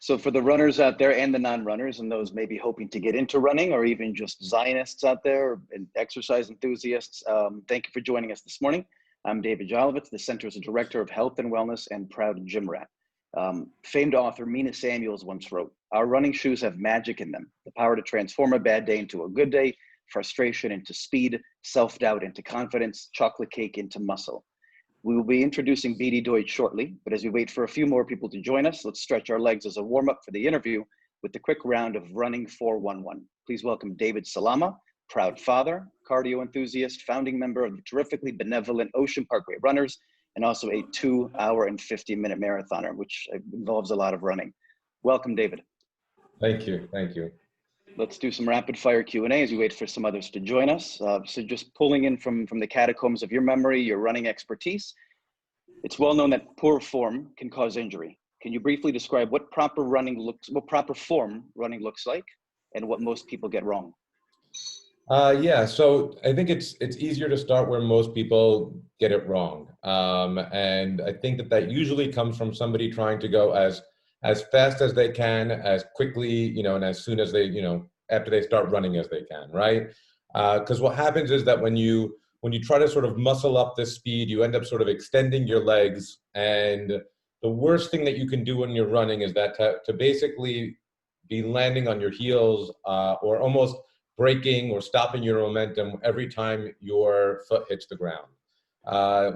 So for the runners out there and the non-runners and those maybe hoping to get into running or even just Zionists out there and exercise enthusiasts, thank you for joining us this morning. I'm David Jolovitz, the Center's Director of Health and Wellness and proud gym rat. Famed author Mina Samuels once wrote, "Our running shoes have magic in them, the power to transform a bad day into a good day, frustration into speed, self-doubt into confidence, chocolate cake into muscle." We will be introducing Beatie Deutsch shortly, but as we wait for a few more people to join us, let's stretch our legs as a warm-up for the interview with the quick round of Running 411. Please welcome David Salama, proud father, cardio enthusiast, founding member of the terrifically benevolent Ocean Parkway Runners, and also a 2-hour and 50-minute marathoner, which involves a lot of running. Welcome, David. Thank you. Thank you. Let's do some rapid fire Q&A as we wait for some others to join us. So just pulling in from the catacombs of your memory, your running expertise, it's well known that poor form can cause injury. Can you briefly describe what proper form running looks like and what most people get wrong? Yeah, so I think it's easier to start where most people get it wrong. And I think that usually comes from somebody trying to go as fast as they can, as quickly, and as soon as they, after they start running as they can, right? Because what happens is that when you try to sort of muscle up this speed, you end up sort of extending your legs. And the worst thing that you can do when you're running is that to basically be landing on your heels or almost braking or stopping your momentum every time your foot hits the ground.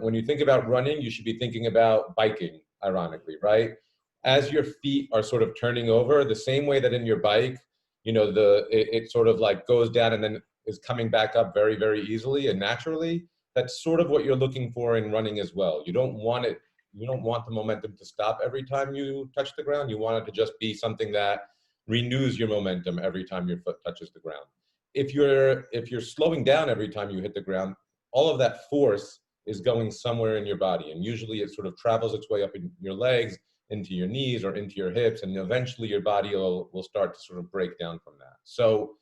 When you think about running, you should be thinking about biking, ironically, right? As your feet are sort of turning over, the same way that in your bike, it sort of like goes down and then is coming back up very, very easily and naturally. That's sort of what you're looking for in running as well. You don't want the momentum to stop every time you touch the ground. You want it to just be something that renews your momentum every time your foot touches the ground. If you're slowing down every time you hit the ground, all of that force is going somewhere in your body, and usually it sort of travels its way up in your legs, into your knees or into your hips, and eventually your body will start to sort of break down from that. So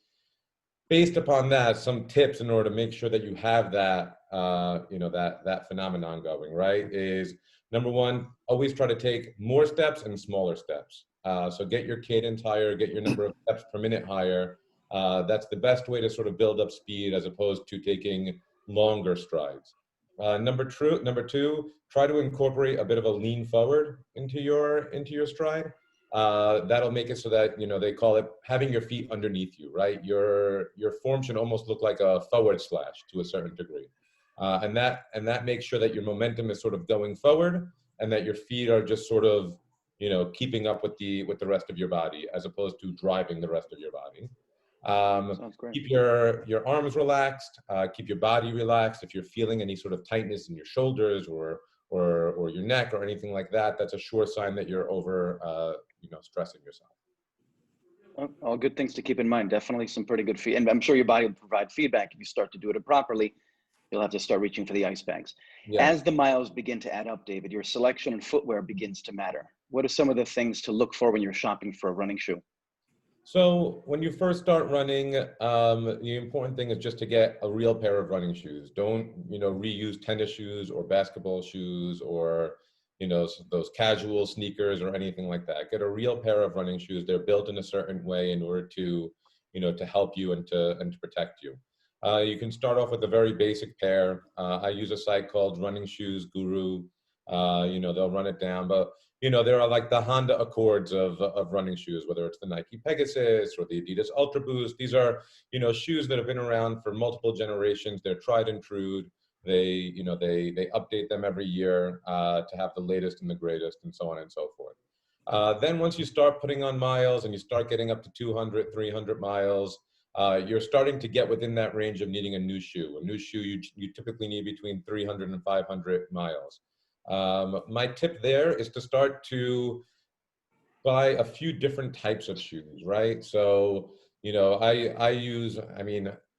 based upon that, some tips in order to make sure that you have that, that phenomenon going, right, is number one, always try to take more steps and smaller steps. So get your cadence higher, get your number of steps per minute higher. That's the best way to sort of build up speed as opposed to taking longer strides. Number two, try to incorporate a bit of a lean forward into your stride. That'll make it so that, they call it having your feet underneath you, right? Your form should almost look like a forward slash to a certain degree. And that makes sure that your momentum is sort of going forward and that your feet are just sort of, keeping up with the rest of your body as opposed to driving the rest of your body. Sounds great. Keep your arms relaxed, keep your body relaxed. If you're feeling any sort of tightness in your shoulders or your neck or anything like that, that's a sure sign that you're over, stressing yourself. All good things to keep in mind. Definitely some pretty good feedback. And I'm sure your body will provide feedback if you start to do it improperly. You'll have to start reaching for the ice bags. Yeah. As the miles begin to add up, David, your selection and footwear begins to matter. What are some of the things to look for when you're shopping for a running shoe? So when you first start running, the important thing is just to get a real pair of running shoes. Don't, reuse tennis shoes or basketball shoes or, those casual sneakers or anything like that. Get a real pair of running shoes. They're built in a certain way in order to, to help you and to protect you. You can start off with a very basic pair. I use a site called Running Shoes Guru. They'll run it down, but there are like the Honda Accords of running shoes, whether it's the Nike Pegasus or the Adidas Ultra Boost. These are, shoes that have been around for multiple generations. They're tried and true. They update them every year to have the latest and the greatest and so on and so forth. Then once you start putting on miles and you start getting up to 200, 300 miles, you're starting to get within that range of needing a new shoe. A new shoe, you typically need between 300 and 500 miles. My tip there is to start to buy a few different types of shoes, right? So,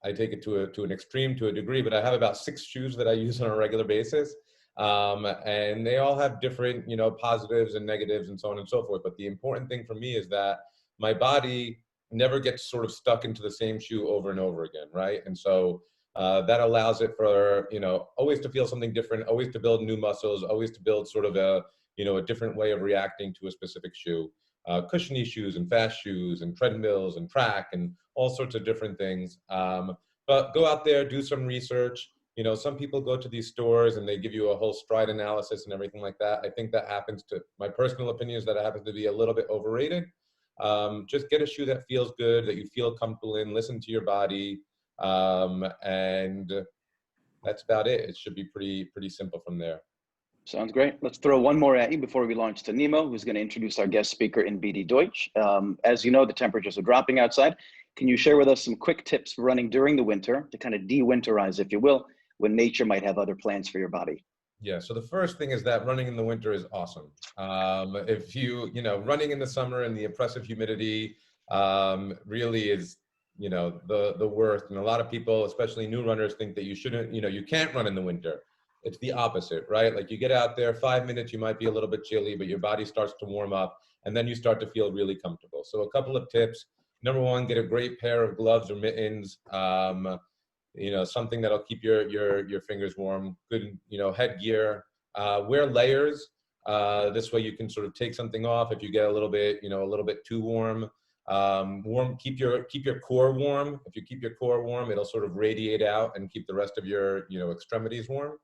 I take it to an extreme, to a degree, but I have about 6 shoes that I use on a regular basis. And they all have different, positives and negatives and so on and so forth. But the important thing for me is that my body never gets sort of stuck into the same shoe over and over again, right? And so that allows it for, always to feel something different, always to build new muscles, always to build sort of a different way of reacting to a specific shoe. cushiony shoes and fast shoes and treadmills and track and all sorts of different things. But go out there, do some research. You know, some people go to these stores and they give you a whole stride analysis and everything like that. I think that happens to, my personal opinion is that it happens to be a little bit overrated. Just get a shoe that feels good, that you feel comfortable in, listen to your body, and that's about it. It should be pretty simple from there. Sounds great. Let's throw one more at you before we launch to Nemo, who's going to introduce our guest speaker in Beatie Deutsch. As you know, the temperatures are dropping outside. Can you share with us some quick tips for running during the winter to kind of de-winterize, if you will, when nature might have other plans for your body? Yeah, so the first thing is that running in the winter is awesome. If you know, running in the summer in the oppressive humidity really is, you know, the worst. And a lot of people, especially new runners, think that you shouldn't, you know, you can't run in the winter. It's the opposite, right? Like you get out there, 5 minutes, you might be a little bit chilly, but your body starts to warm up and then you start to feel really comfortable. So a couple of tips. Number one, get a great pair of gloves or mittens. You know, something that'll keep your fingers warm. Good, you know, headgear. Wear layers. This way you can sort of take something off if you get a little bit, you know, a little bit too warm. Keep your core warm. If you keep your core warm, it'll sort of radiate out and keep the rest of your, you know, extremities warm.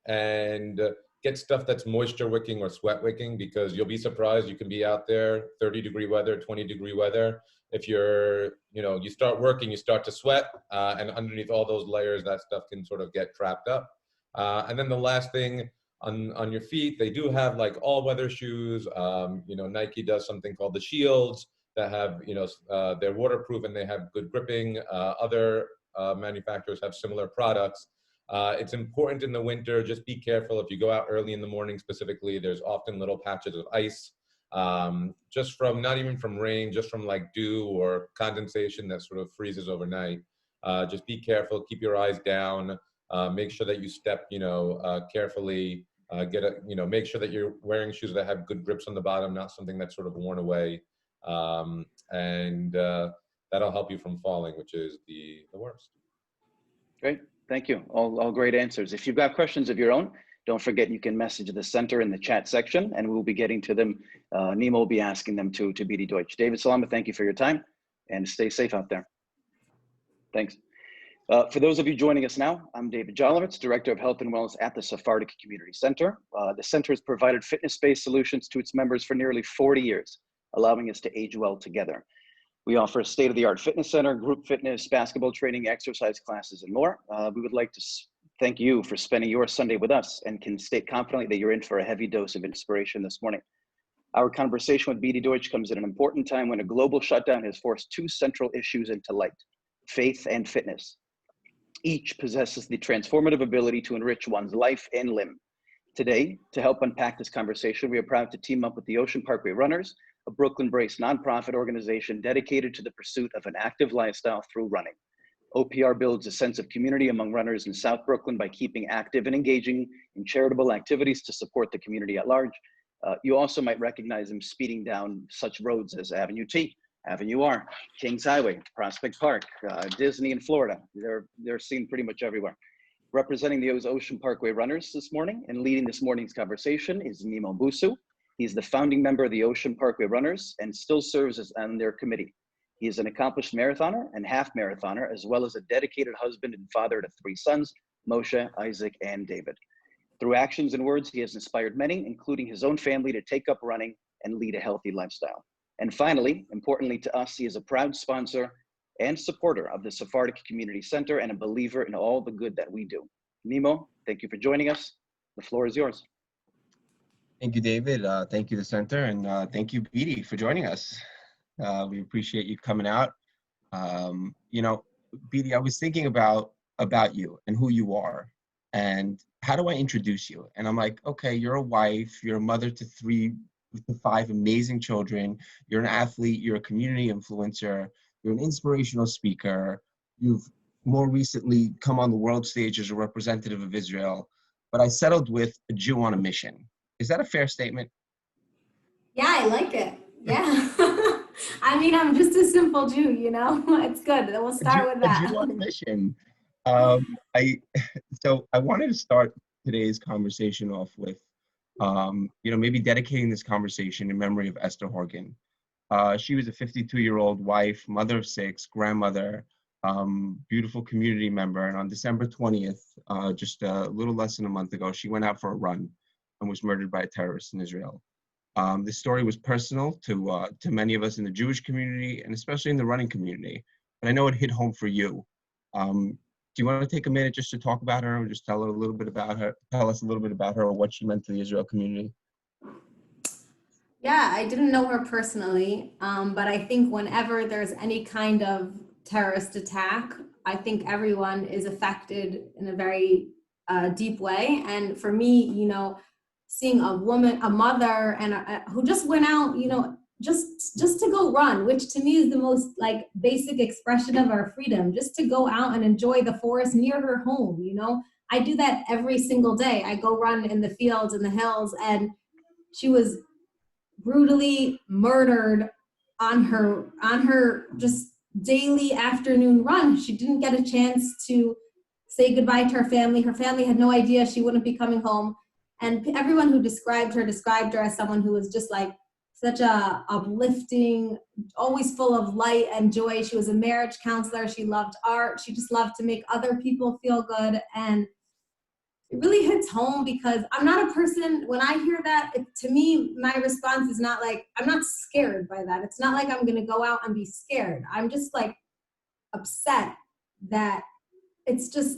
And get stuff that's moisture wicking or sweat wicking, because you'll be surprised. You can be out there, 30-degree weather, 20-degree weather. If you're, you know, you start working, you start to sweat, and underneath all those layers, that stuff can sort of get trapped up. And then the last thing, on your feet, they do have like all-weather shoes. You know, Nike does something called the Shields that have, you know, they're waterproof and they have good gripping. Other manufacturers have similar products. It's important in the winter, just be careful. If you go out early in the morning specifically, there's often little patches of ice, just from, not even from rain, just from like dew or condensation that sort of freezes overnight. Just be careful, keep your eyes down, make sure that you step, you know, carefully, you know, make sure that you're wearing shoes that have good grips on the bottom, not something that's sort of worn away. And that'll help you from falling, which is the worst. Great. Thank you. All great answers. If you've got questions of your own, don't forget you can message the center in the chat section and we'll be getting to them. Nemo will be asking them to Beatie Deutsch. David Salama, thank you for your time and stay safe out there. Thanks. For those of you joining us now, I'm David Jolovitz, Director of Health and Wellness at the Sephardic Community Center. The center has provided fitness-based solutions to its members for nearly 40 years, allowing us to age well together. We offer a state-of-the-art fitness center, group fitness, basketball training, exercise classes, and more. We would like to thank you for spending your Sunday with us and can state confidently that you're in for a heavy dose of inspiration this morning. Our conversation with Beatie Deutsch comes at an important time when a global shutdown has forced two central issues into light: faith and fitness. Each possesses the transformative ability to enrich one's life and limb. Today, to help unpack this conversation, we are proud to team up with the Ocean Parkway Runners, a Brooklyn-based nonprofit organization dedicated to the pursuit of an active lifestyle through running. OPR builds a sense of community among runners in South Brooklyn by keeping active and engaging in charitable activities to support the community at large. You also might recognize them speeding down such roads as Avenue T, Avenue R, Kings Highway, Prospect Park, Disney in Florida. They're seen pretty much everywhere. Representing the Ocean Parkway Runners this morning and leading this morning's conversation is Nemo Bussu. He's the founding member of the Ocean Parkway Runners and still serves on their committee. He is an accomplished marathoner and half marathoner, as well as a dedicated husband and father to 3 sons, Moshe, Isaac, and David. Through actions and words, he has inspired many, including his own family, to take up running and lead a healthy lifestyle. And finally, importantly to us, he is a proud sponsor and supporter of the Sephardic Community Center and a believer in all the good that we do. Nemo, thank you for joining us. The floor is yours. Thank you, David. Thank you, the center, and thank you, Beatie, for joining us. We appreciate you coming out. You know, Beatie, I was thinking about you and who you are, and how do I introduce you? And I'm like, okay, you're a wife, you're a mother to 3 to 5 amazing children, you're an athlete, you're a community influencer, you're an inspirational speaker, you've more recently come on the world stage as a representative of Israel, but I settled with a Jew on a mission. Is that a fair statement? Yeah, I like it. Yeah. I mean, I'm just a simple Jew, you know? It's good. We'll start with that. A Jew on a mission. So I wanted to start today's conversation off with maybe dedicating this conversation in memory of Esther Horgan. She was a 52-year-old wife, mother of 6, grandmother, beautiful community member. And on December 20th, just a little less than a month ago, she went out for a run and was murdered by a terrorist in Israel. This story was personal to many of us in the Jewish community and especially in the running community. But I know it hit home for you. Do you want to take a minute just to talk about her, or just tell us a little bit about her, or what she meant to the Israel community? Yeah, I didn't know her personally, but I think whenever there's any kind of terrorist attack, I think everyone is affected in a very deep way. And for me, seeing a woman, a mother, and who just went out, just to go run, which to me is the most like basic expression of our freedom, just to go out and enjoy the forest near her home. I do that every single day. I go run in the fields and the hills, and she was brutally murdered on her just daily afternoon run. She didn't get a chance to say goodbye to her family. Her family had no idea she wouldn't be coming home. And everyone who described her as someone who was just like such a uplifting, always full of light and joy. She was a marriage counselor. She loved art. She just loved to make other people feel good. And it really hits home because I'm not a person, when I hear that, to me, my response is not like, I'm not scared by that. It's not like I'm going to go out and be scared. I'm just like upset that it's just,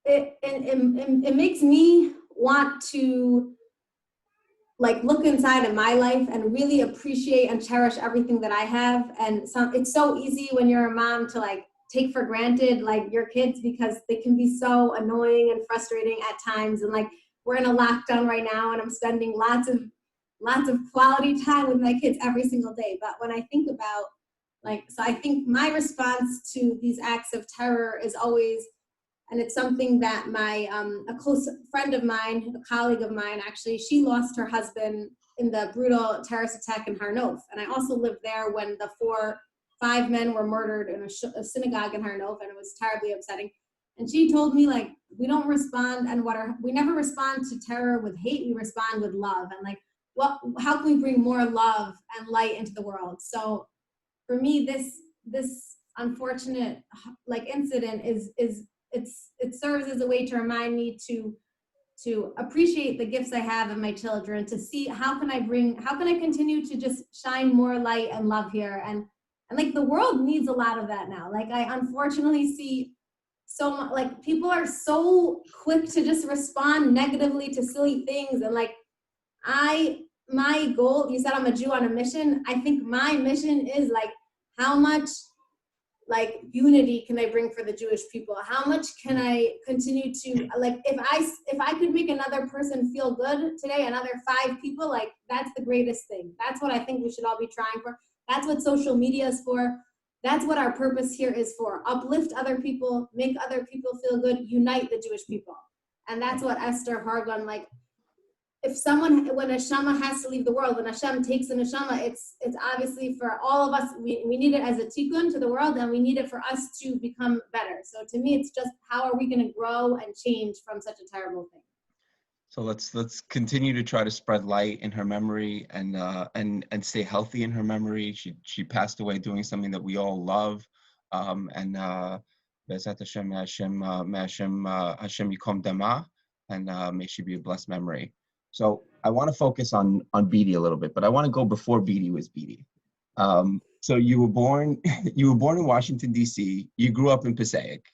it makes me want to like look inside of my life and really appreciate and cherish everything that I have. And it's so easy when you're a mom to like take for granted like your kids, because they can be so annoying and frustrating at times. And like we're in a lockdown right now, and I'm spending lots of quality time with my kids every single day. But when I think about so I think my response to these acts of terror is always, and it's something that my a close friend of mine, a colleague of mine, actually, she lost her husband in the brutal terrorist attack in Har Nof. And I also lived there when the 5 men were murdered in a synagogue in Har Nof, and it was terribly upsetting. And she told me, like, we don't respond, and we never respond to terror with hate, we respond with love. And like, how can we bring more love and light into the world? So for me, this unfortunate like incident it serves as a way to remind me to appreciate the gifts I have in my children, to see how can I continue to just shine more light and love here. And like the world needs a lot of that now. Like I unfortunately see so much, like people are so quick to just respond negatively to silly things. And like my goal, you said I'm a Jew on a mission. I think my mission is like, how much like unity can I bring for the Jewish people? How much can I continue to, like, if I could make another person feel good today, another 5 people, like that's the greatest thing. That's what I think we should all be trying for. That's what social media is for. That's what our purpose here is for. Uplift other people, make other people feel good, unite the Jewish people. And that's what Esther Hargun, like, when neshama has to leave the world, when Hashem takes a neshama, it's obviously for all of us. We need it as a tikkun to the world, and we need it for us to become better. So to me, it's just, how are we going to grow and change from such a terrible thing? So let's continue to try to spread light in her memory and stay healthy in her memory. She passed away doing something that we all love, and Be'ezrat Hashem, Hashem Yikom Dama, and may she be a blessed memory. So I want to focus on Beatie a little bit, but I want to go before Beatie was Beatie. So you were born in Washington, D.C. You grew up in Passaic.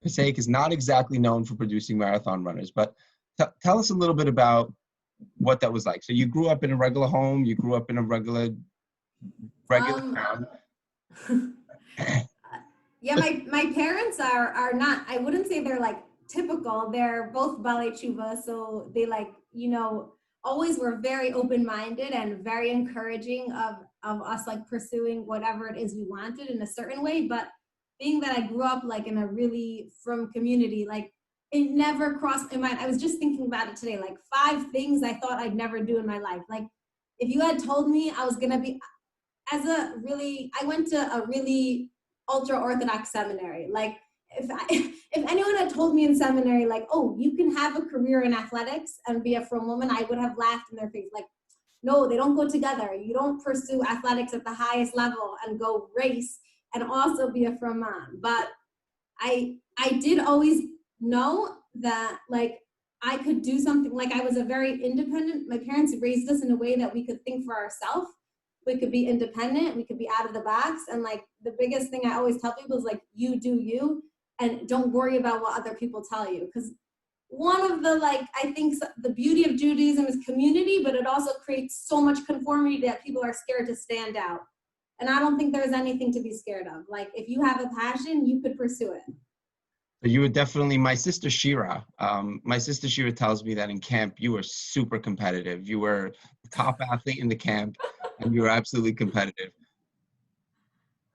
Passaic is not exactly known for producing marathon runners, but tell us a little bit about what that was like. So you grew up in a regular home. You grew up in a regular town. Yeah, my parents are not, I wouldn't say they're like typical. They're both Balei Tshuva, so they like, always were very open-minded and very encouraging of us like pursuing whatever it is we wanted in a certain way. But being that I grew up like in a really frum community, like it never crossed my mind. I was just thinking about it today, like 5 things I thought I'd never do in my life. Like if you had told me I was gonna be, I went to a really ultra orthodox seminary. Like if anyone had told me in seminary, like, oh, you can have a career in athletics and be a frum woman, I would have laughed in their face. Like, no, they don't go together. You don't pursue athletics at the highest level and go race and also be a frum mom. But I did always know that, like, I could do something. Like, I was a very independent. My parents raised us in a way that we could think for ourselves. We could be independent. We could be out of the box. And like, the biggest thing I always tell people is like, you do you, and don't worry about what other people tell you. Because one of the, like, I think the beauty of Judaism is community, but it also creates so much conformity that people are scared to stand out. And I don't think there's anything to be scared of. Like, if you have a passion, you could pursue it. So you were definitely, my sister Shira tells me that in camp, you were super competitive. You were the top athlete in the camp, and you were absolutely competitive.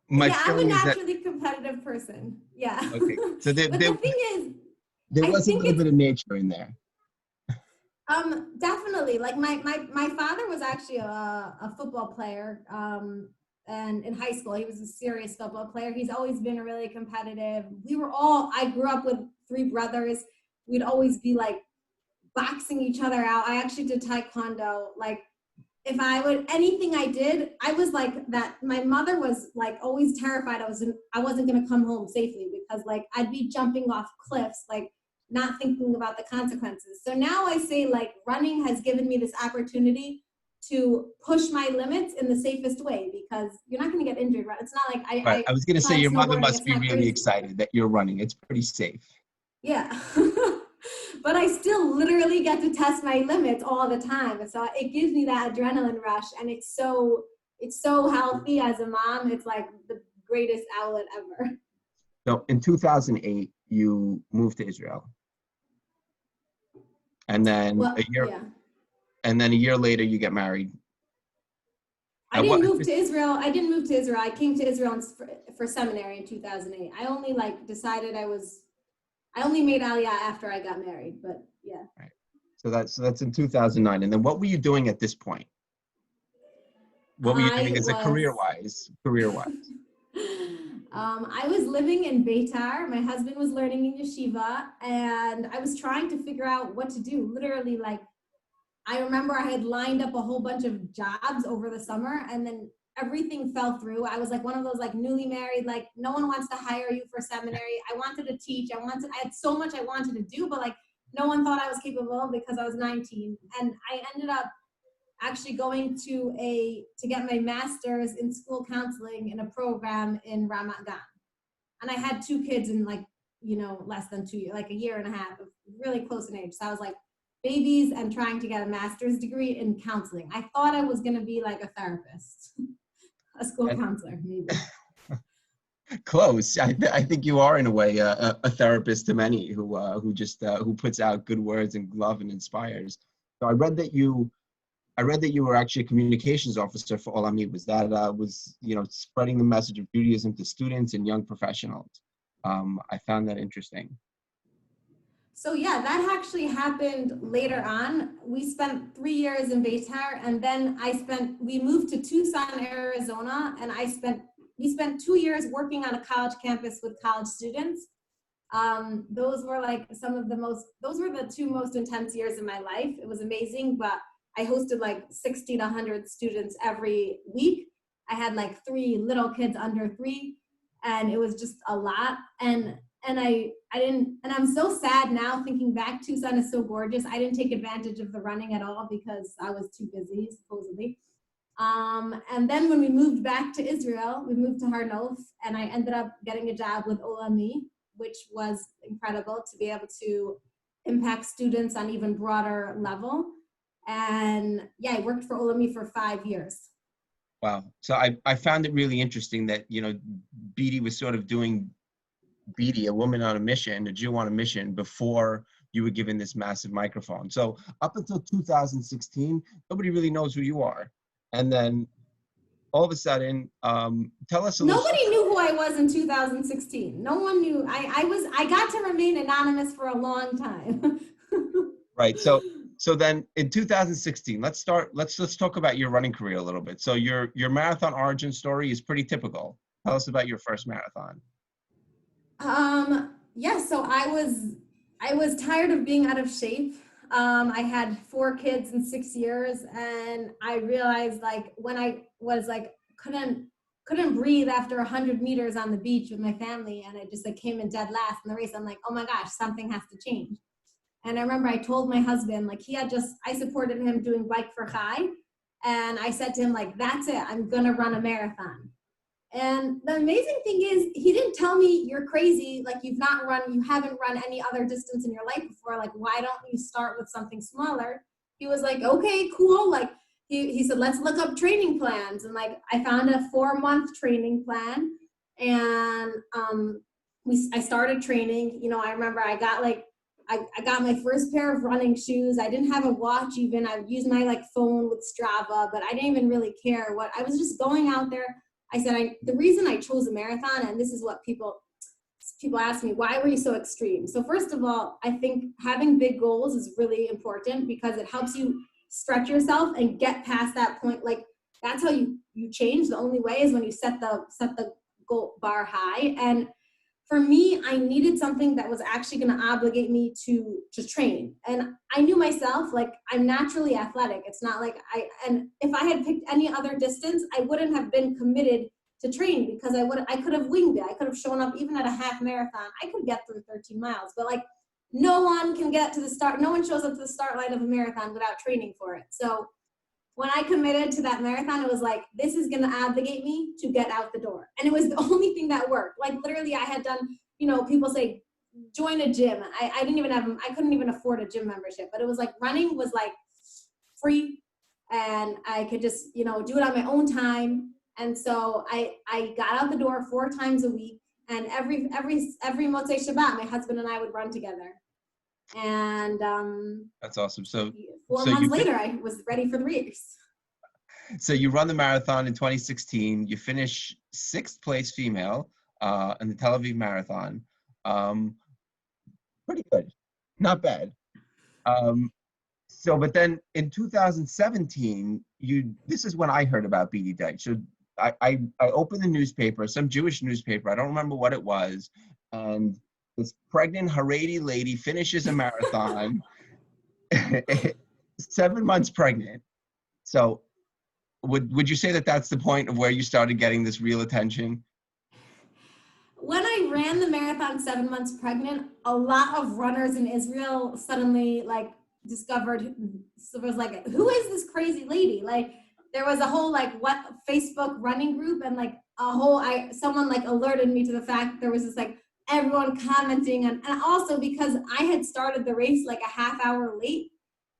Yeah, I'm a naturally competitive person. Yeah. Okay. So but the thing is, there was a little bit of nature in there. Definitely. Like, my father was actually a football player. And in high school, he was a serious football player. He's always been really competitive. I grew up with 3 brothers. We'd always be like boxing each other out. I actually did taekwondo. Like, if anything I did, I was like that. My mother was like always terrified I wasn't going to come home safely, because like I'd be jumping off cliffs, like not thinking about the consequences. So now I say, like, running has given me this opportunity to push my limits in the safest way, because you're not going to get injured. Right? It's not like I was going to say, your mother must be really excited that you're running. It's pretty safe. Yeah. But I still literally get to test my limits all the time. So it gives me that adrenaline rush, and it's so healthy as a mom. It's like the greatest outlet ever. So in 2008, you moved to Israel. And then a year later, you get married. I didn't move to Israel. I came to Israel for seminary in 2008. I only I only made Aliyah after I got married, but yeah. Right. So that's in 2009. And then what were you doing at this point? What were you doing as a career-wise? I was living in Beitar. My husband was learning in yeshiva, and I was trying to figure out what to do. Literally, like, I remember I had lined up a whole bunch of jobs over the summer, and then everything fell through. I was like one of those, like, newly married, like, no one wants to hire you for seminary. I wanted to teach. I had so much I wanted to do, but like, no one thought I was capable because I was 19. And I ended up actually going to get my master's in school counseling in a program in Ramat Gan. And I had 2 kids in, like, less than 2 years, like a year and a half, really close in age. So I was like, babies and trying to get a master's degree in counseling. I thought I was going to be like a therapist, a school counselor, maybe. Close. I think you are, in a way, a therapist to many who puts out good words and love and inspires. So I read that you were actually a communications officer for Olami. Was that spreading the message of Judaism to students and young professionals? I found that interesting. So yeah, that actually happened later on. We spent 3 years in Beitar, and then we moved to Tucson, Arizona, and we spent 2 years working on a college campus with college students. Those were the 2 most intense years of my life. It was amazing, but I hosted like 60 to 100 students every week. I had like 3 little kids under 3, and it was just a lot. And I'm so sad now thinking back. Tucson is so gorgeous. I didn't take advantage of the running at all because I was too busy, supposedly. And then when we moved back to Israel, we moved to Har Nof, and I ended up getting a job with Olami, which was incredible to be able to impact students on even broader level. And yeah, I worked for Olami for 5 years. Wow. So I found it really interesting that, Beatie was sort of doing Beatie, a woman on a mission, a Jew on a mission, before you were given this massive microphone. So up until 2016, nobody really knows who you are. And then all of a sudden, tell us a little. Nobody knew who I was in 2016. No one knew. I got to remain anonymous for a long time. Right. So then in 2016, let's talk about your running career a little bit. So your marathon origin story is pretty typical. Tell us about your first marathon. Yeah, so I was tired of being out of shape. I had 4 kids in 6 years, and I realized like when I was like couldn't breathe after 100 meters on the beach with my family, and I just like came in dead last in the race. I'm like, oh my gosh, something has to change. And I remember I told my husband, like I supported him doing Bike for Chai, and I said to him like, that's it, I'm gonna run a marathon. And the amazing thing is, he didn't tell me you're crazy, like you haven't run any other distance in your life before, like why don't you start with something smaller? He was like, okay, cool. Like he said, let's look up training plans. And like I found a 4-month training plan, and I started training. You know, I remember I got my first pair of running shoes. I didn't have a watch even. I used my like phone with Strava, but I didn't even really care what. I was just going out there. I said, the reason I chose a marathon, and this is what people ask me, why were you so extreme? So first of all, I think having big goals is really important because it helps you stretch yourself and get past that point. Like that's how you change. The only way is when you set the goal bar high. And for me, I needed something that was actually going to obligate me to train. And I knew myself, like I'm naturally athletic. It's not like and if I had picked any other distance, I wouldn't have been committed to train because I could have winged it. I could have shown up even at a half marathon. I could get through 13 miles, but like no one can get to the start. No one shows up to the start line of a marathon without training for it. So when I committed to that marathon, it was like, this is going to obligate me to get out the door. And it was the only thing that worked. Like literally I had done, you know, people say, join a gym. I couldn't even afford a gym membership, but it was like running was like free and I could just, you know, do it on my own time. And so I got out the door 4 times a week, and every Motzei Shabbat, my husband and I would run together. And That's awesome. So 4 months later, I was ready for the race. So you run the marathon in 2016. You finish 6th place female in the Tel Aviv Marathon. Pretty good, not bad. But then in 2017, this is when I heard about Beatie Deutsch. So I opened the newspaper, some Jewish newspaper. I don't remember what it was, and this pregnant Haredi lady finishes a marathon, 7 months pregnant. So would you say that that's the point of where you started getting this real attention? When I ran the marathon 7 months pregnant, a lot of runners in Israel suddenly like discovered, so it was like, who is this crazy lady? Like there was a whole like what Facebook running group, and like someone like alerted me to the fact there was this like everyone commenting, and also because I had started the race like a half hour late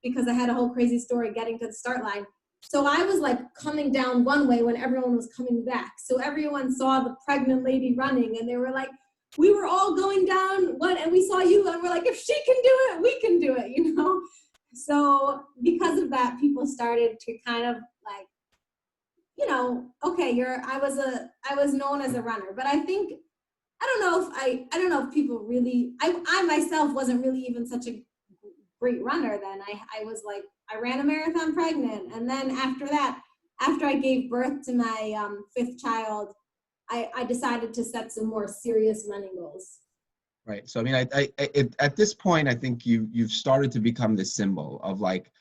because I had a whole crazy story getting to the start line. So I was like coming down one way when everyone was coming back. So everyone saw the pregnant lady running, and they were like, we were all going down one and we saw you, and we're like, if she can do it, we can do it, you know? So because of that, people started to kind of like, you know, okay, I was known as a runner, but I think, I don't know if people really, I myself wasn't really even such a great runner then. I was like, I ran a marathon pregnant. And then after that, after I gave birth to my 5th child, I decided to set some more serious running goals. Right. So, I mean, at this point, I think you've started to become this symbol of like,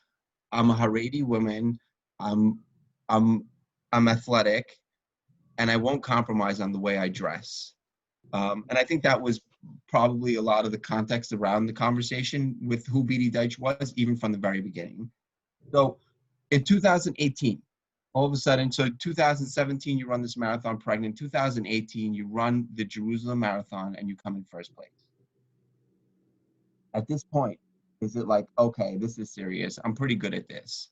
I'm a Haredi woman, I'm athletic, and I won't compromise on the way I dress. And I think that was probably a lot of the context around the conversation with who Beatie Deutsch was, even from the very beginning. So in 2018, all of a sudden, so 2017, you run this marathon pregnant. 2018, you run the Jerusalem Marathon and you come in 1st place. At this point, is it like, okay, this is serious, I'm pretty good at this?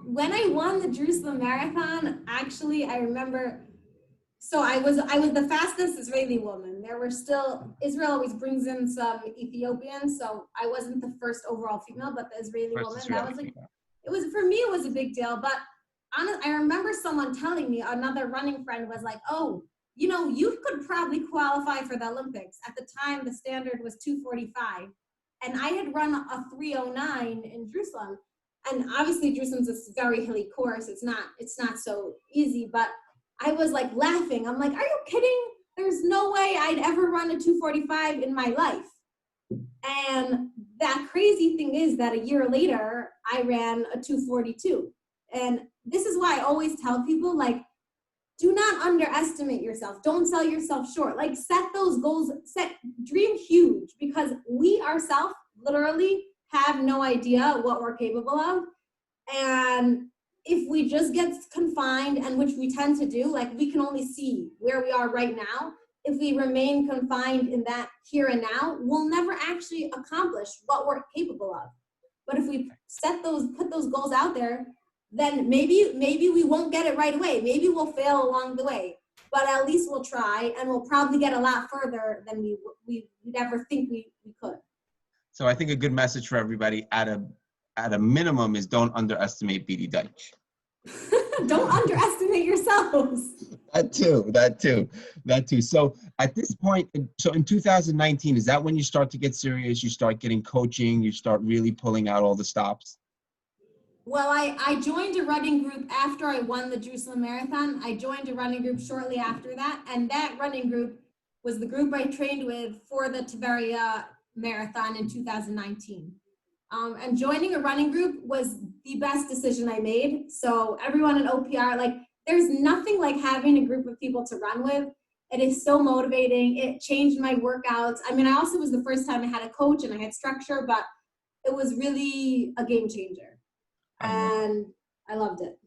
When I won the Jerusalem Marathon, actually, I remember, so I was the fastest Israeli woman. There were still, Israel always brings in some Ethiopians, so I wasn't the first overall female, but the Israeli woman, that was like, it was, for me, it was a big deal. But I remember someone telling me, another running friend was like, oh, you know, you could probably qualify for the Olympics. At the time, the standard was 2:45. And I had run a 3:09 in Jerusalem. And obviously Jerusalem's a very hilly course. It's not so easy, but I was like laughing. I'm like, are you kidding? there's no way I'd ever run a 2:45 in my life. And that crazy thing is that a year later, I ran a 2:42. And this is why I always tell people, like, do not underestimate yourself. Don't sell yourself short. Like, set those goals, dream huge, because we ourselves literally have no idea what we're capable of. And if we just get confined, and which we tend to do, like, we can only see where we are right now. If we remain confined in that here and now, we'll never actually accomplish what we're capable of. But if we put those goals out there, then maybe we won't get it right away. Maybe we'll fail along the way, but at least we'll try, and we'll probably get a lot further than we'd ever think we could. So I think a good message for everybody at a minimum is don't underestimate Beatie Deutsch. Don't underestimate yourselves. That too. So at this point, so in 2019, is that when you start to get serious? You start getting coaching, you start really pulling out all the stops? Well, I joined a running group after I won the Jerusalem Marathon. I joined a running group shortly after that, and that running group was the group I trained with for the Tiberia Marathon in 2019. And joining a running group was the best decision I made. So everyone in OPR, like, there's nothing like having a group of people to run with. It is so motivating. It changed my workouts. I mean, I also was the first time I had a coach and I had structure, but it was really a game changer. And I loved it.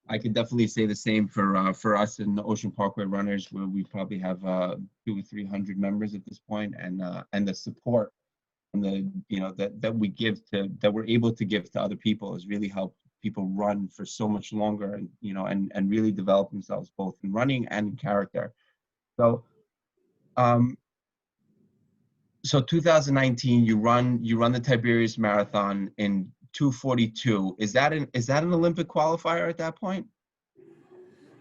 I could definitely say the same for us in the Ocean Parkway Runners, where we probably have 200 or 300 members at this point, and the support and that we're able to give to other people has really helped people run for so much longer, and and really develop themselves both in running and in character. So, so 2019, you run the Tiberias Marathon in 2:42. Is that an Olympic qualifier at that point?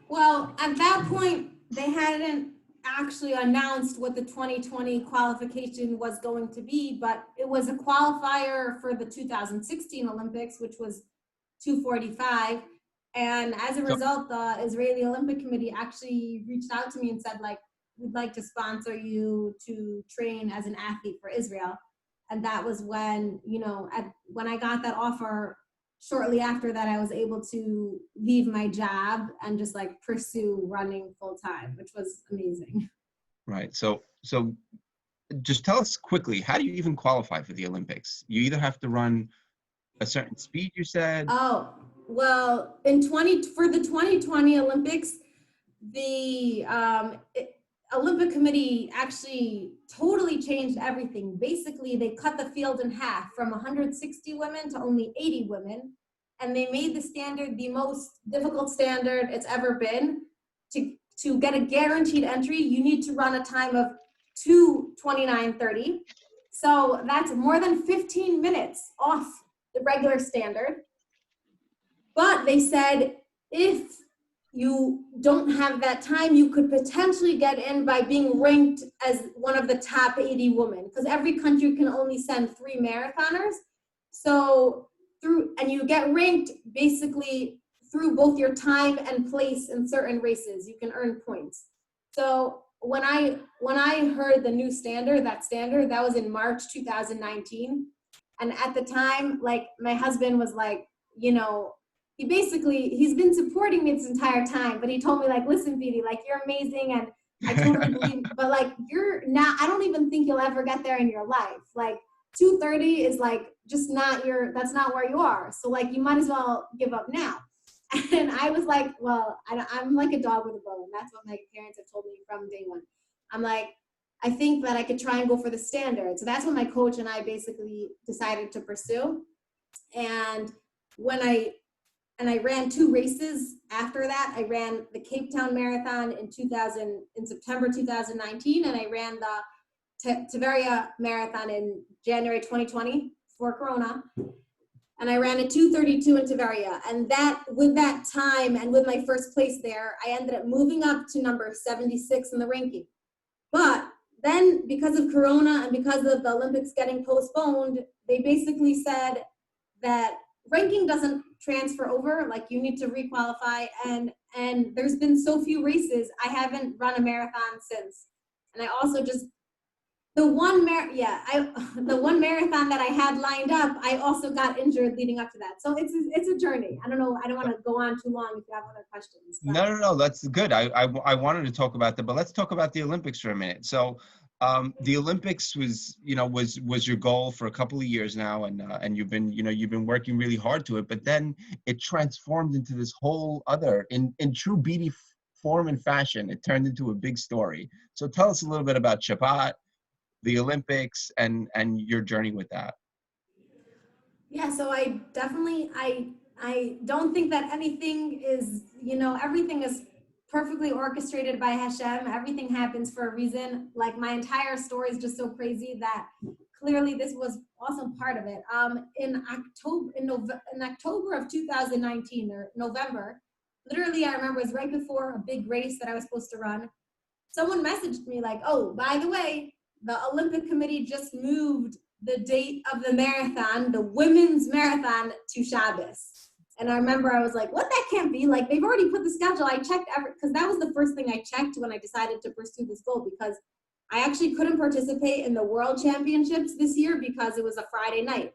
Well, at that point, they hadn't actually announced what the 2020 qualification was going to be, but it was a qualifier for the 2016 Olympics, which was 2:45. And as a result, the Israeli Olympic Committee actually reached out to me and said, like, we'd like to sponsor you to train as an athlete for Israel. And that was when, when I got that offer, shortly after that, I was able to leave my job and just like pursue running full time, which was amazing. Right. So just tell us quickly, how do you even qualify for the Olympics? You either have to run a certain speed, you said? Oh, well, for the 2020 Olympics, the Olympic Committee actually totally changed everything. Basically, they cut the field in half from 160 women to only 80 women. And they made the standard the most difficult standard it's ever been. To get a guaranteed entry, you need to run a time of 2:29:30. So that's more than 15 minutes off the regular standard. But they said, if you don't have that time, you could potentially get in by being ranked as one of the top 80 women, because every country can only send 3 marathoners. So and you get ranked basically through both your time and place in certain races. You can earn points. So when I heard the new standard, that was in March 2019. And at the time, like, my husband was like, he's been supporting me this entire time, but he told me, like, listen, Beatie, like, you're amazing, and I totally believe, but like, I don't even think you'll ever get there in your life. Like, 2:30 is like just that's not where you are. So like, you might as well give up now. And I was like, well, I'm like a dog with a bone. That's what my parents have told me from day one. I'm like, I think that I could try and go for the standard. So that's what my coach and I basically decided to pursue. And I ran 2 races after that. I ran the Cape Town Marathon in September 2019, and I ran the Tiberia Marathon in January 2020 for Corona. And I ran a 2:32 in Tiberia. And with that time and with my first place there, I ended up moving up to number 76 in the ranking. But then, because of Corona and because of the Olympics getting postponed, they basically said that ranking doesn't transfer over, like you need to requalify, and there's been so few races. I haven't run a marathon since. And I also just, the one marathon that I had lined up, I also got injured leading up to that. So it's a journey. I don't know, I don't want to go on too long if you have other questions. But. No, that's good. I wanted to talk about that, but let's talk about the Olympics for a minute. So the Olympics was your goal for a couple of years now, and you've been working really hard to it, but then it transformed into this whole other, in true Beatie form and fashion, it turned into a big story. So tell us a little bit about Shabbat, the Olympics, and your journey with that. Yeah, so I definitely, I don't think that anything is, everything is perfectly orchestrated by Hashem. Everything happens for a reason. Like, my entire story is just so crazy that clearly this was also part of it. In October of 2019, or November, literally I remember it was right before a big race that I was supposed to run. Someone messaged me like, oh, by the way, the Olympic Committee just moved the date of the marathon, the women's marathon, to Shabbos. And I remember I was like, what, that can't be. Like, they've already put the schedule. I checked because that was the first thing I checked when I decided to pursue this goal, because I actually couldn't participate in the World Championships this year because it was a Friday night.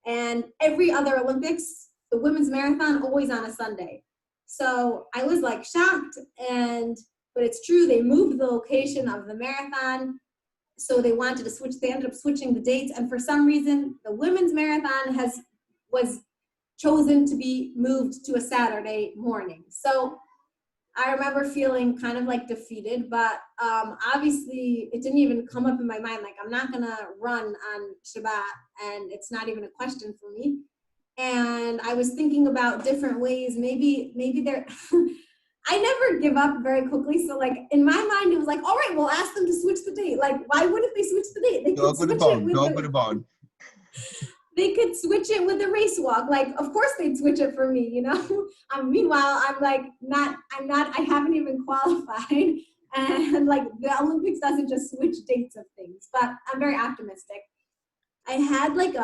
And every other Olympics, the women's marathon, always on a Sunday. So I was like shocked, but it's true, they moved the location of the marathon. So they wanted to switch, they ended up switching the dates. And for some reason, the women's marathon was chosen to be moved to a Saturday morning. So I remember feeling kind of like defeated, but obviously it didn't even come up in my mind. Like, I'm not gonna run on Shabbat, and it's not even a question for me. And I was thinking about different ways, maybe there, I never give up very quickly. So like, in my mind, it was like, all right, we'll ask them to switch the date. Like, why wouldn't they switch the date? They could switch it with the bone. They could switch it with the race walk. Like, of course they'd switch it for me, Meanwhile, I'm like, I haven't even qualified. And like, the Olympics doesn't just switch dates of things, but I'm very optimistic. I had like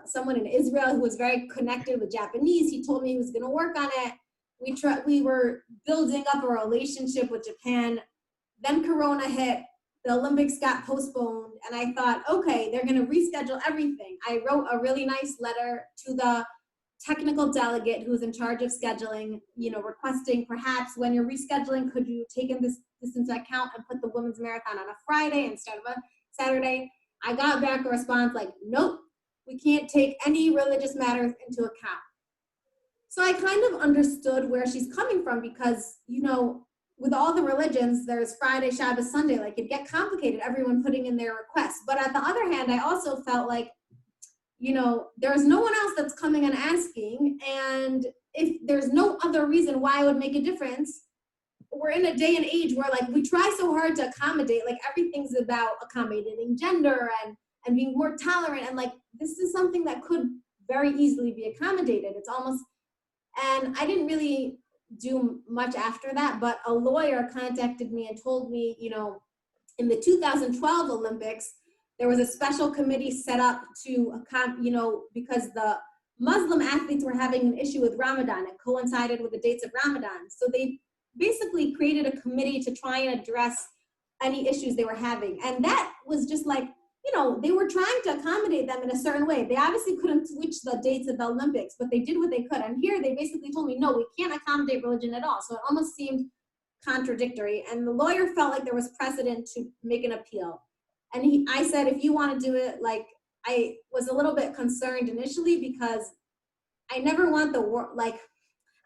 someone in Israel who was very connected with Japanese. He told me he was going to work on it. We were building up a relationship with Japan. Then Corona hit. The Olympics got postponed, and I thought, okay, they're going to reschedule everything. I wrote a really nice letter to the technical delegate who was in charge of scheduling, requesting, perhaps when you're rescheduling, could you take this into account and put the women's marathon on a Friday instead of a Saturday? I got back a response like, nope, we can't take any religious matters into account. So I kind of understood where she's coming from, because, with all the religions, there's Friday, Shabbos, Sunday, like, it'd get complicated, everyone putting in their requests. But at the other hand, I also felt like, there's no one else that's coming and asking. And if there's no other reason why it would make a difference, we're in a day and age where, like, we try so hard to accommodate, like, everything's about accommodating gender and being more tolerant. And like, this is something that could very easily be accommodated. It's almost, and I didn't really do much after that, but a lawyer contacted me and told me, in the 2012 Olympics, there was a special committee set up to, because the Muslim athletes were having an issue with Ramadan. It coincided with the dates of Ramadan. So they basically created a committee to try and address any issues they were having. And that was just like, they were trying to accommodate them in a certain way. They obviously couldn't switch the dates of the Olympics, but they did what they could. And here they basically told me, no, we can't accommodate religion at all. So it almost seemed contradictory. And the lawyer felt like there was precedent to make an appeal. And I said, if you want to do it, like, I was a little bit concerned initially, because I never want the world, like,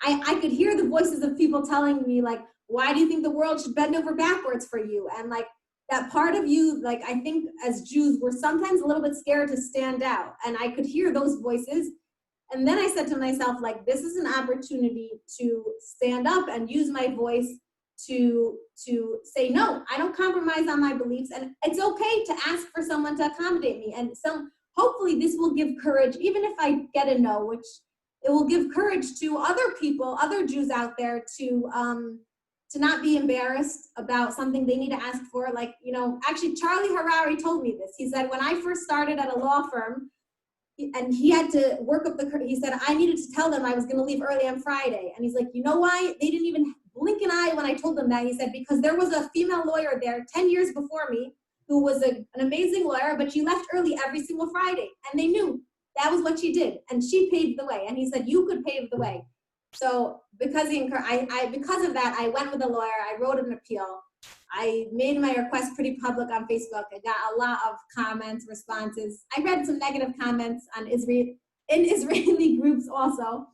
I could hear the voices of people telling me, like, why do you think the world should bend over backwards for you? And like, that part of you, like, I think as Jews, we're sometimes a little bit scared to stand out. And I could hear those voices. And then I said to myself, like, this is an opportunity to stand up and use my voice to say, no, I don't compromise on my beliefs. And it's okay to ask for someone to accommodate me. And so hopefully this will give courage, even if I get a no, which it will give courage to other people, other Jews out there, to not be embarrassed about something they need to ask for. Like, actually Charlie Harari told me this. He said, when I first started at a law firm, and he had to work up he said, I needed to tell them I was going to leave early on Friday. And he's like, you know why? They didn't even blink an eye when I told them that. He said, because there was a female lawyer there 10 years before me who was an amazing lawyer, but she left early every single Friday. And they knew that was what she did. And she paved the way. And he said, you could pave the way. So because because of that, I went with a lawyer. I wrote an appeal. I made my request pretty public on Facebook. I got a lot of comments, responses. I read some negative comments on Israeli groups also,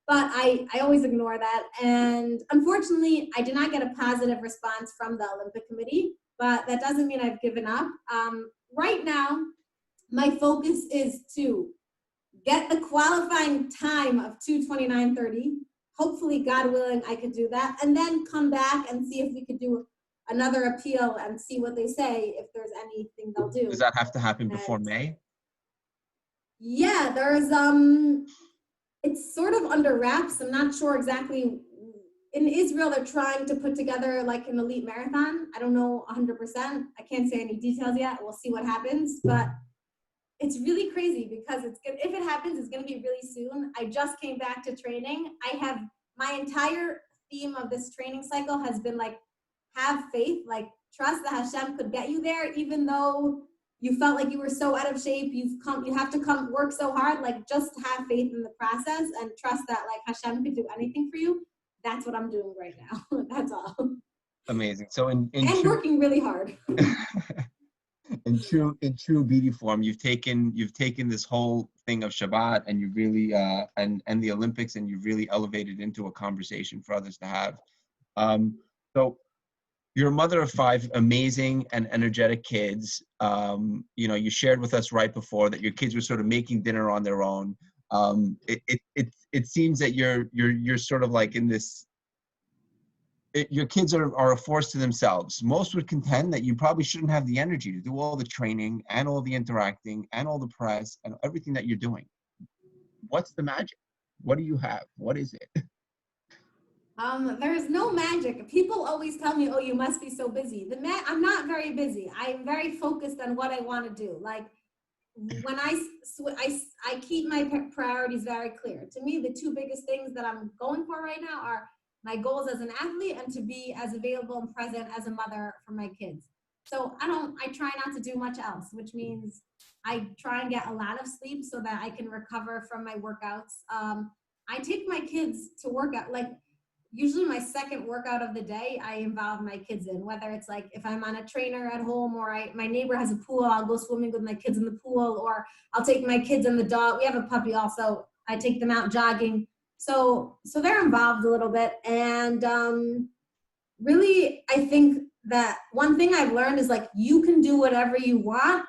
but I always ignore that. And unfortunately, I did not get a positive response from the Olympic Committee, but that doesn't mean I've given up. Right now, my focus is to get the qualifying time of 2:29:30. Hopefully, God willing, I could do that, and then come back and see if we could do another appeal and see what they say, if there's anything they'll do. Does that have to happen before May? Yeah, there's it's sort of under wraps. I'm not sure exactly. In Israel, they're trying to put together like an elite marathon. I don't know 100%. I can't say any details yet. We'll see what happens, but it's really crazy because if it happens, it's going to be really soon. I just came back to training. I have my entire theme of this training cycle has been like, have faith, like trust that Hashem could get you there, even though you felt like you were so out of shape. You have to come work so hard. Like just have faith in the process and trust that like Hashem could do anything for you. That's what I'm doing right now. That's all. Amazing. So and working really hard. in true Beatie form, you've taken this whole thing of Shabbat and you really and the Olympics, and you've really elevated into a conversation for others to have. So you're a mother of 5 amazing and energetic kids. You shared with us right before that your kids were sort of making dinner on their own. It seems that you're sort of like in this. Your kids are a force to themselves. Most would contend that you probably shouldn't have the energy to do all the training and all the interacting and all the press and everything that you're doing. What's the magic? What do you have? What is it? There's no magic. People always tell me, oh, you must be so busy. I'm not very busy. I'm very focused on what I want to do. Like when I keep my priorities very clear. To me, the 2 biggest things that I'm going for right now are my goals as an athlete and to be as available and present as a mother for my kids. So I try not to do much else, which means I try and get a lot of sleep so that I can recover from my workouts. I take my kids to workout, like usually my second workout of the day, I involve my kids in, whether it's like if I'm on a trainer at home or my neighbor has a pool, I'll go swimming with my kids in the pool, or I'll take my kids and the dog. We have a puppy also. I take them out jogging. So they're involved a little bit. And really, I think that one thing I've learned is like, you can do whatever you want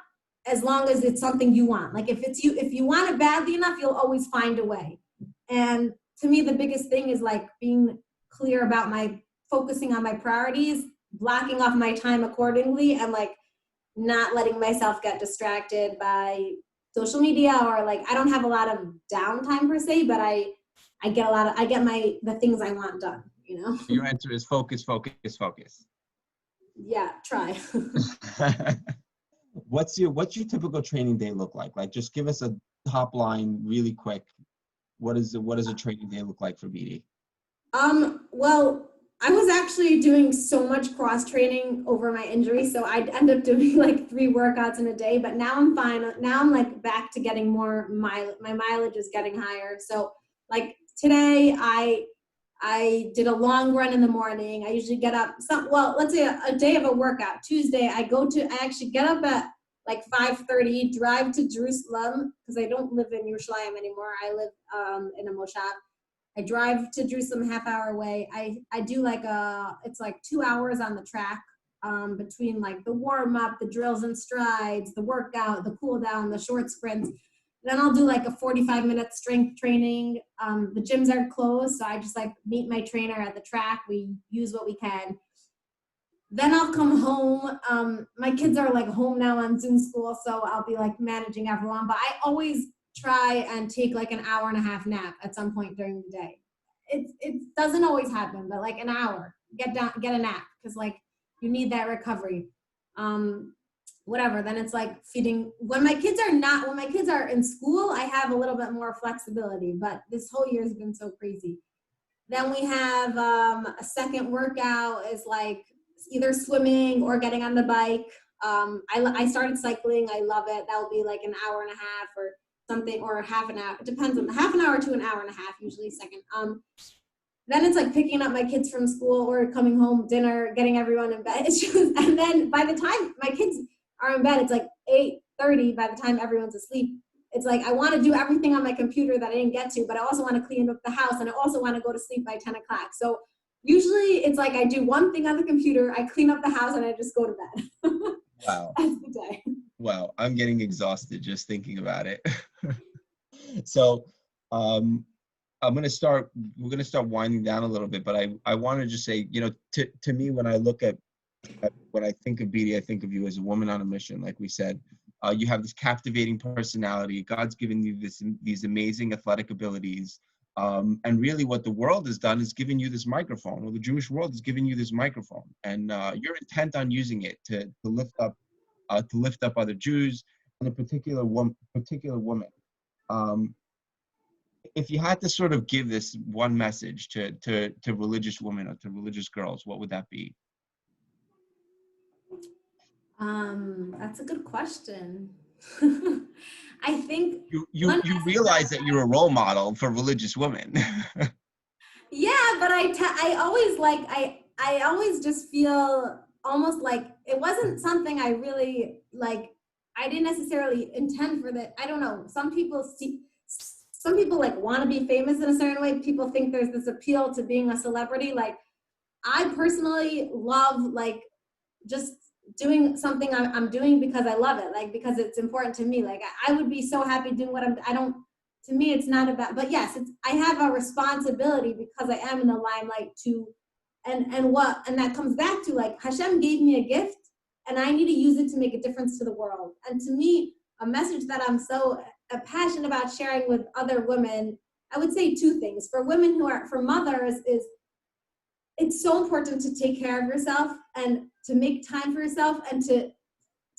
as long as it's something you want. Like if you want it badly enough, you'll always find a way. And to me, the biggest thing is like being clear about focusing on my priorities, blocking off my time accordingly, and like not letting myself get distracted by social media, or like I don't have a lot of downtime per se, but I get the things I want done, Your answer is focus, focus, focus. Yeah, try. What's your typical training day look like? Like just give us a top line really quick. What does a training day look like for Beatie? Well, I was actually doing so much cross training over my injury, so I'd end up doing like 3 workouts in a day, but now I'm fine. Now I'm like back to getting more my mileage is getting higher. So like today I did a long run in the morning. I usually get up let's say a day of a workout. Tuesday I actually get up at like 5:30, drive to Jerusalem because I don't live in Yerushalayim anymore. I live in a moshav. I drive to Jerusalem, half-hour away. I do it's like 2 hours on the track between like the warm-up, the drills and strides, the workout, the cool-down, the short sprints. Then I'll do like a 45-minute strength training. The gyms are closed, so I just like meet my trainer at the track. We use what we can. Then I'll come home. My kids are like home now on Zoom school, so I'll be like managing everyone. But I always try and take like an hour and a half nap at some point during the day. It doesn't always happen, but like an hour, get a nap, because like you need that recovery. whatever. Then it's like feeding. When my kids are in school, I have a little bit more flexibility, but this whole year has been so crazy. Then we have a second workout is like either swimming or getting on the bike. I started cycling. I love it. That'll be like an hour and a half or something, or half an hour. It depends on half an hour to an hour and a half, usually second. Then it's like picking up my kids from school or coming home, dinner, getting everyone in bed. It's just, and then by the time my kids are in bed, it's like 8:30 by the time everyone's asleep. It's like I want to do everything on my computer that I didn't get to, but I also want to clean up the house, and I also want to go to sleep by 10 o'clock. So usually it's like I do one thing on the computer, I clean up the house, and I just go to bed. Wow. That's the day. Wow, I'm getting exhausted just thinking about it. So we're gonna start winding down a little bit, but I want to just say, to me, when I look at when I think of Beatie, I think of you as a woman on a mission. Like we said, you have this captivating personality. God's given you these amazing athletic abilities. And really what the world has done is given you this microphone, or the Jewish world has given you this microphone, and you're intent on using it to lift up other Jews, and a particular woman. If you had to sort of give this one message to religious women or to religious girls, what would that be? That's a good question. I think you realize that you're a role model for religious women. Yeah, but I always just feel almost like it wasn't something I really like. I didn't necessarily intend for that. I don't know. Some people like want to be famous in a certain way. People think there's this appeal to being a celebrity. Like I personally love like just doing something I'm doing because I love it, like because it's important to me. Like I would be so happy doing what to me it's not about, but yes, I have a responsibility because I am in the limelight and that comes back to like Hashem gave me a gift and I need to use it to make a difference to the world. And to me, a message that I'm so passionate about sharing with other women, I would say two things. For women for mothers is it's so important to take care of yourself and to make time for yourself and to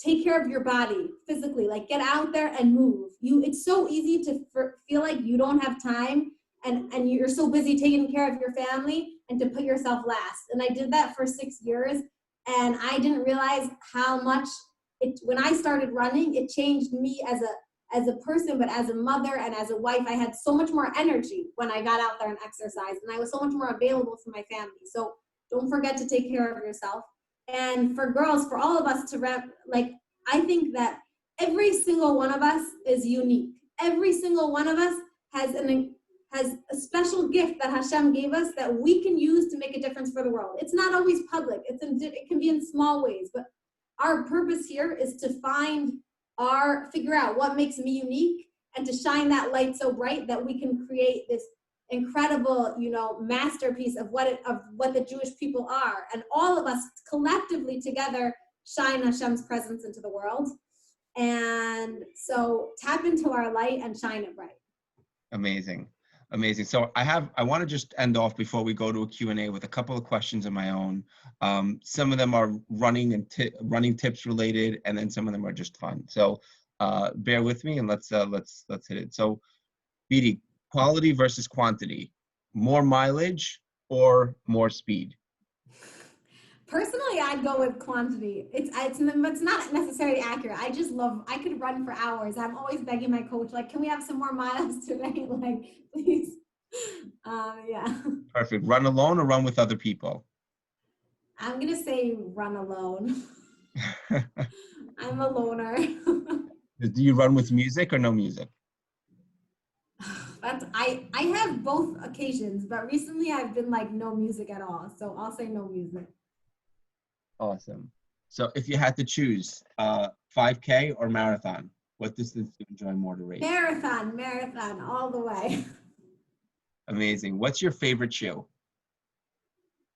take care of your body physically, like get out there and move. It's so easy to feel like you don't have time and you're so busy taking care of your family and to put yourself last. And I did that for 6 years and I didn't realize how much when I started running, it changed me as a person, but as a mother and as a wife, I had so much more energy when I got out there and exercised, and I was so much more available for my family. So don't forget to take care of yourself. And for girls, for all of us to I think that every single one of us is unique. Every single one of us has a special gift that Hashem gave us that we can use to make a difference for the world. It's not always public. It can be in small ways, but our purpose here is to figure out what makes me unique and to shine that light so bright that we can create this incredible, masterpiece of what the Jewish people are. And all of us collectively together shine Hashem's presence into the world. And so tap into our light and shine it bright. Amazing. So I want to just end off before we go to a Q&A with a couple of questions of my own. Some of them are running tips related, and then some of them are just fun. So bear with me and let's hit it. So Beatie, quality versus quantity, more mileage or more speed? Personally, I'd go with quantity. It's not necessarily accurate. I could run for hours. I'm always begging my coach, like, can we have some more miles today? Like, please. Yeah. Perfect. Run alone or run with other people? I'm going to say run alone. I'm a loner. Do you run with music or no music? I have both occasions, but recently I've been like no music at all. So I'll say no music. Awesome. So if you had to choose 5K or marathon, what distance do you enjoy more to race? Marathon, all the way. Amazing. What's your favorite shoe?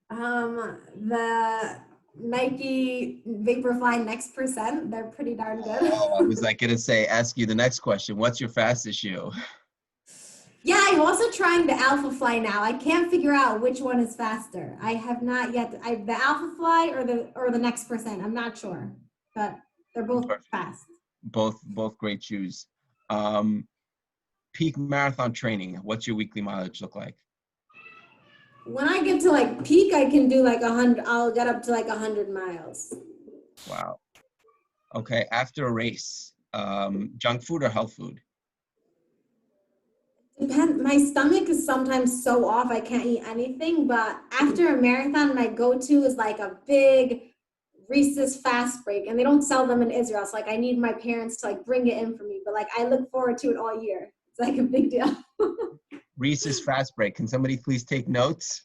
The Nike Vaporfly Next Percent. They're pretty darn good. Oh, I was like going to ask you the next question. What's your fastest shoe? Yeah, I'm also trying the Alpha Fly now. I can't figure out which one is faster. I have not yet. The Alpha Fly or the Next Percent. I'm not sure, but They're both Perfect. fast. Both great shoes. Peak marathon training. What's your weekly mileage look like? When I get to like peak, I can do like 100. I'll get up to like 100 miles. Wow. Okay. After a race, junk food or health food? My stomach is sometimes so off I can't eat anything, but after a marathon, my go-to is like a big Reese's fast break, and they don't sell them in Israel. So like I need my parents to like bring it in for me, but like I look forward to it all year. It's like a big deal. Reese's fast break. Can somebody please take notes?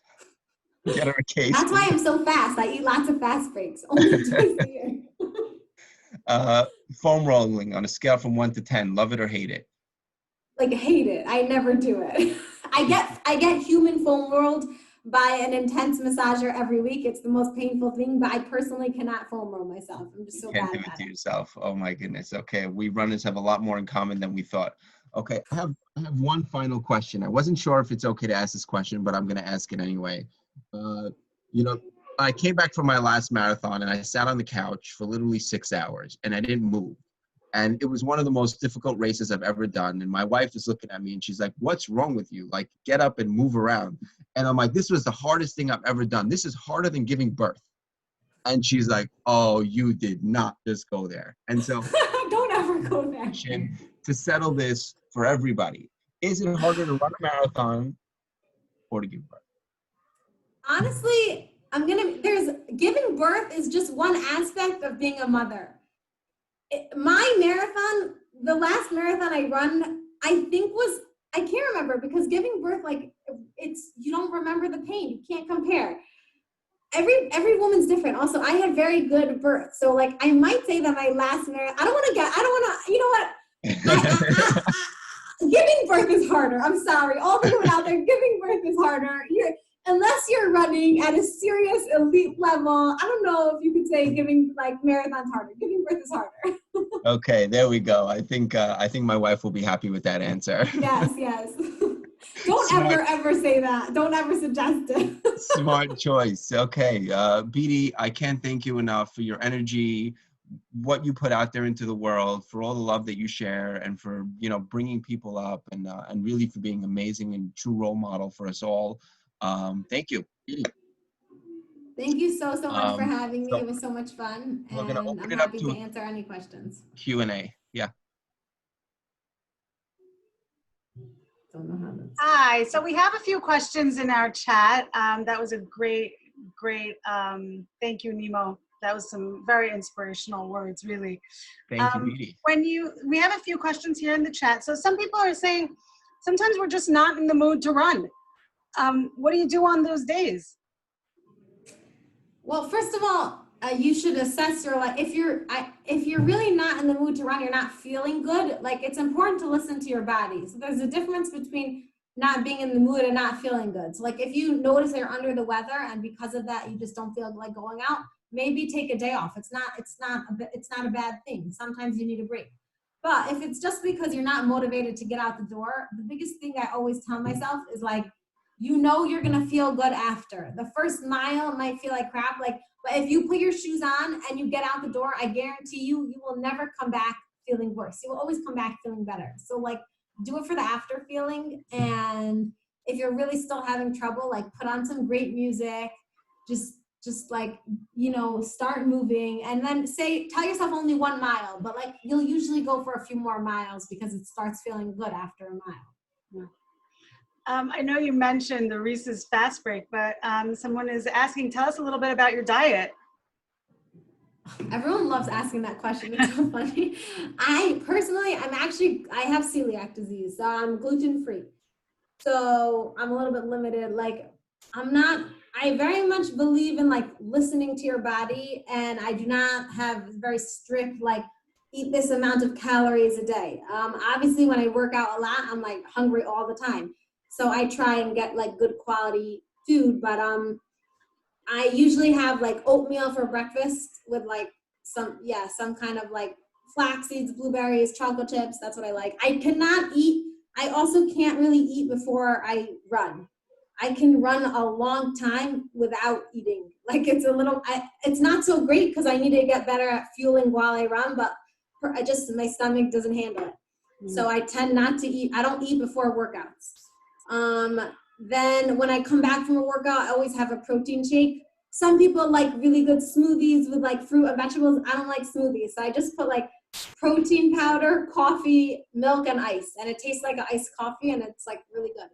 Get her a case. That's why I'm so fast. I eat lots of fast breaks, only twice a year. Foam rolling on a scale from 1 to 10. Love it or hate it? Like hate it. I never do it. I get human foam rolled by an intense massager every week. It's the most painful thing, but I personally cannot foam roll myself. I'm just so Can't bad do it at to it. yourself. Oh my goodness. Okay, we runners have a lot more in common than we thought. Okay, I have one final question. I wasn't sure if it's okay to ask this question, but I'm going to ask it anyway. I came back from my last marathon and I sat on the couch for literally 6 hours and I didn't move. And it was one of the most difficult races I've ever done. And my wife is looking at me and she's like, "What's wrong with you? Like, get up and move around." And I'm like, "This was the hardest thing I've ever done. This is harder than giving birth." And she's like, "Oh, you did not just go there." And so Don't ever go there. to settle this for everybody, is it harder to run a marathon or to give birth? Honestly, giving birth is just one aspect of being a mother. My marathon, the last marathon I run, I can't remember because giving birth, like you don't remember the pain. You can't compare. Every woman's different. Also, I had very good birth. So like, I might say that my last marathon, you know what? Giving birth is harder. I'm sorry. All the women out there, giving birth is harder. Unless you're running at a serious elite level, I don't know if you could say giving like marathons harder. Giving birth is harder. Okay, there we go. I think my wife will be happy with that answer. Yes. Don't ever say that. Don't ever suggest it. Smart choice. Okay, Beatie, I can't thank you enough for your energy, what you put out there into the world, for all the love that you share, and for bringing people up, and really for being amazing and true role model for us all. Thank you, Beatie. Thank you so much for having me. So it was so much fun, we're and gonna open I'm it up happy to to answer any questions. Q&A. Yeah. Don't know how to. Hi, so we have a few questions in our chat. That was a great, thank you, Nemo. That was some very inspirational words, really. Thank you, Beatie. We have a few questions here in the chat. So some people are saying, sometimes we're just not in the mood to run. What do you do on those days? Well, first of all, you should assess your life. If you're really not in the mood to run, you're not feeling good. Like it's important to listen to your body. So there's a difference between not being in the mood and not feeling good. So like if you notice that you're under the weather and because of that you just don't feel like going out, maybe take a day off. It's not a bad thing. Sometimes you need a break. But if it's just because you're not motivated to get out the door, the biggest thing I always tell myself is like, you're gonna feel good after. The first mile might feel like crap, but if you put your shoes on and you get out the door, I guarantee you will never come back feeling worse. You will always come back feeling better. So like, do it for the after feeling. And if you're really still having trouble, like put on some great music, just like, start moving, and then tell yourself only 1 mile, but like you'll usually go for a few more miles because it starts feeling good after a mile. Yeah. I know you mentioned the Reese's Fast Break, but someone is asking, tell us a little bit about your diet. Everyone loves asking that question. It's so funny. I have celiac disease, so I'm gluten-free. So I'm a little bit limited. Like I very much believe in like listening to your body, and I do not have very strict, like eat this amount of calories a day. Obviously when I work out a lot, I'm like hungry all the time. So I try and get like good quality food, but I usually have like oatmeal for breakfast with like some kind of like flax seeds, blueberries, chocolate chips. That's what I like. I also can't really eat before I run. I can run a long time without eating. Like it's a little, it's not so great because I need to get better at fueling while I run, but my stomach doesn't handle it. So I tend not to eat. I don't eat before workouts. Then when I come back from a workout, I always have a protein shake. Some people like really good smoothies with like fruit and vegetables. I don't like smoothies. So I just put like protein powder, coffee, milk, and ice. And it tastes like an iced coffee and it's like really good.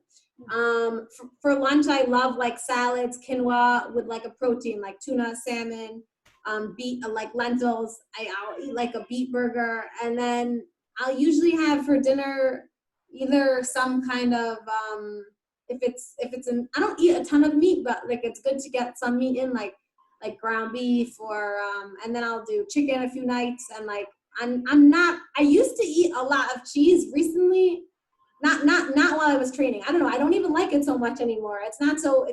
For lunch, I love like salads, quinoa with like a protein, like tuna, salmon, like lentils. I'll eat like a beet burger. And then I'll usually have for dinner either some kind of, I don't eat a ton of meat, but like it's good to get some meat in, like ground beef or, and then I'll do chicken a few nights. And like, I used to eat a lot of cheese recently, not while I was training. I don't know. I don't even like it so much anymore. It's not so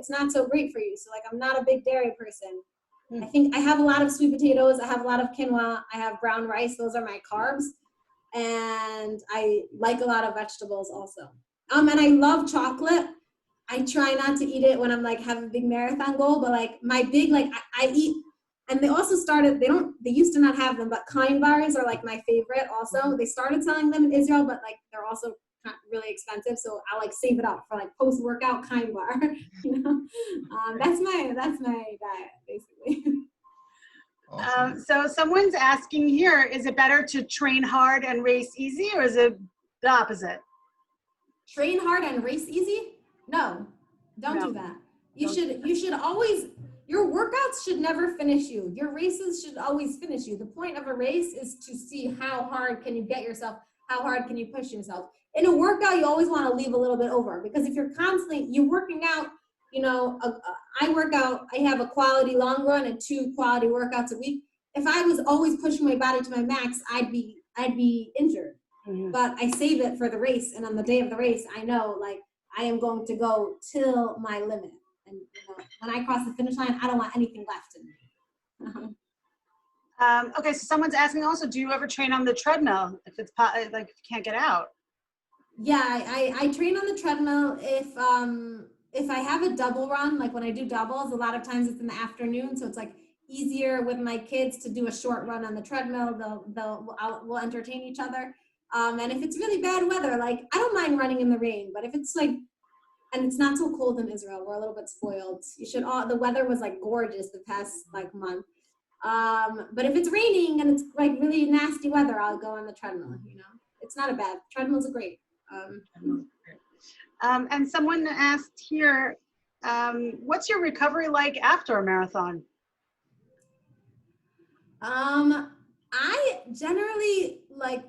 great for you. So like, I'm not a big dairy person. I think I have a lot of sweet potatoes. I have a lot of quinoa. I have brown rice. Those are my carbs. And I like a lot of vegetables also. And I love chocolate. I try not to eat it when I'm like have a big marathon goal, but like my big, like I eat, and they also started, they used to not have them, but Kind bars are like my favorite also. They started selling them in Israel, but like they're also not really expensive. So I like save it up for like post-workout Kind bar, you know? That's my diet basically. Awesome. So someone's asking here, is it better to train hard and race easy, or is it the opposite? Train hard and race easy? No, don't do that. You should always, your workouts should never finish you. Your races should always finish you. The point of a race is to see how hard can you get yourself, how hard can you push yourself. In a workout, you always want to leave a little bit over, because if you're working out, you know, I work out, I have a quality long run and 2 quality workouts a week. If I was always pushing my body to my max, I'd be injured. Mm-hmm. But I save it for the race, and on the day of the race, I know like I am going to go till my limit. And you know, when I cross the finish line, I don't want anything left in me. Okay, so someone's asking also, do you ever train on the treadmill if it's like if you can't get out? Yeah, I train on the treadmill if I have a double run, like when I do doubles, a lot of times it's in the afternoon, so it's like easier with my kids to do a short run on the treadmill. We'll entertain each other. And if it's really bad weather, like I don't mind running in the rain, but if it's like, and it's not so cold in Israel, we're a little bit spoiled. The weather was like gorgeous the past like month. But if it's raining and it's like really nasty weather, I'll go on the treadmill, you know. It's not a bad, treadmills are great. And someone asked here, what's your recovery like after a marathon? I generally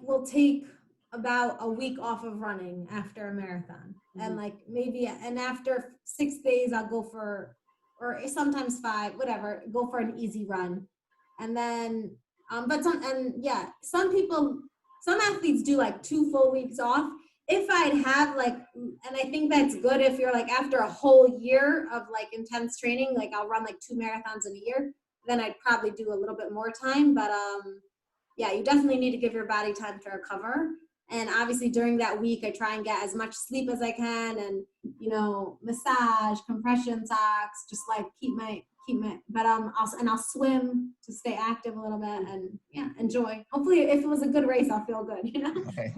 will take about a week off of running after a marathon. Mm-hmm. And after 6 days I'll go for, or sometimes 5, whatever, go for an easy run. And then, some athletes do 2 full weeks off. If I'd have and I think that's good if you're after a whole year of intense training, I'll run 2 marathons in a year, then I'd probably do a little bit more time. But yeah, you definitely need to give your body time to recover. And obviously during that week, I try and get as much sleep as I can, and massage, compression socks, just I'll swim to stay active a little bit, and yeah, enjoy. Hopefully, if it was a good race, I'll feel good. Okay.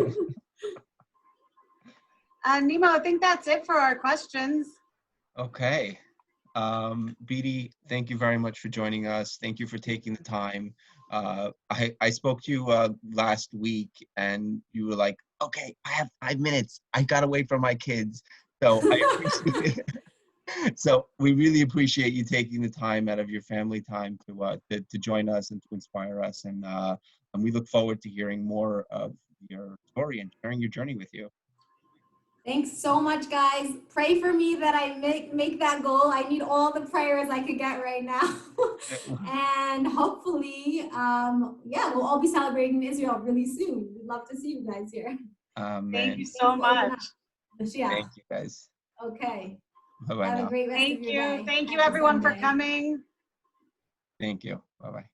Nemo, I think that's it for our questions. Okay. Beatie, thank you very much for joining us. Thank you for taking the time. I spoke to you last week, and you were like, okay, I have 5 minutes. I got away from my kids. So I appreciate it. So we really appreciate you taking the time out of your family time to join us and to inspire us. And we look forward to hearing more of your story and sharing your journey with you. Thanks so much, guys. Pray for me that I make that goal. I need all the prayers I could get right now. And hopefully, we'll all be celebrating in Israel really soon. We'd love to see you guys here. Thank you so much. Thank you, guys. Okay. Bye-bye. Have a great rest of your day. Thank you, everyone, for coming. Thank you. Bye-bye.